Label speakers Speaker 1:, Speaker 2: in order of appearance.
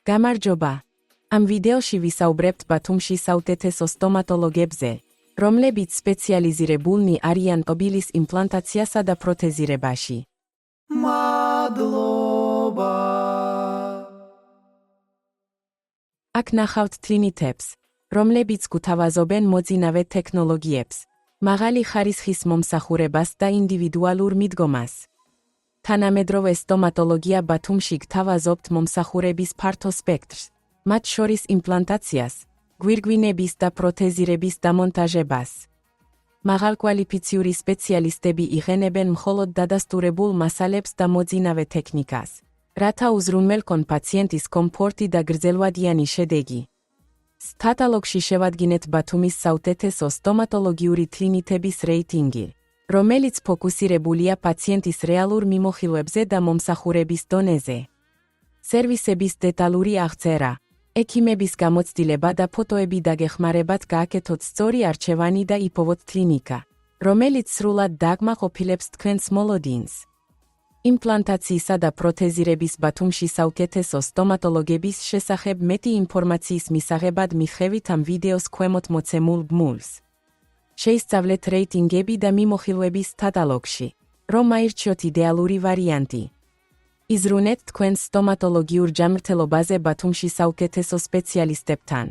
Speaker 1: გამარჯობა. Am ვიდეოში ვისაუბრებთ ბათუმში საუკეთესო სტომატოლოგებზე, რომლებიც სპეციალიზირებულნი არიან ტობილის იმპლანტაციასა და პროთეზირებაში.
Speaker 2: მადლობა.
Speaker 1: აქ ნახავთ კლინიკებს, რომლებიც გვთავაზობენ მოძინავე ტექნოლოგიებს, მაღალი ხარისხის მომსახურებას და ინდივიდუალურ მიდგომას. თანამედროვე სტომატოლოგია ბათუმში გთავაზობთ მომსახურების ფართო სპექტრს, მათ შორის იმპლანტაციას, გვირგვინების და პროთეზირების დამონტაჟებას. მაღალკვალიფიციური სპეციალისტები იყენებენ მხოლოდ დადასტურებულ მასალებს და მოძინავე ტექნიკას, რათა უზრუნველყონ პაციენტის კომფორტი და გრძელვადიანი შედეგი. კატალოგში შევადგინეთ ბათუმის საუკეთესო სტომატოლოგიური კლინიკების რეიტინგი, რომელიც ფოკუსირებულია პაციენტის რეალურ მიმოხილვებზე და მომსახურების დონეზე. სერვისების დეტალური აღწერა, ექიმების გამოცდილება და ფოტოები დაგეხმარებათ გააკეთოთ სწორი არჩევანი და იპოვოთ კლინიკა, რომელიც სრულად დაკმაყოფილებს თქვენს მოლოდინს. იმპლანტაციისა და პროთეზირების ბათუმში საუკეთესო სტომატოლოგების შესახებ მეტი ინფორმაციის მისაღებად მიხევით ამ ვიდეოს ქვემოთ მოცემულ ბმულს. შეისწავლეთ რეიტინგები და მიმოხილვების კატალოგში, რომ აირჩიოთ იდეალური ვარიანტი. იზრუნეთ თქვენს სტომატოლოგიურ ჯანმრთელობაზე ბათუმში საუკეთესო სპეციალისტებთან.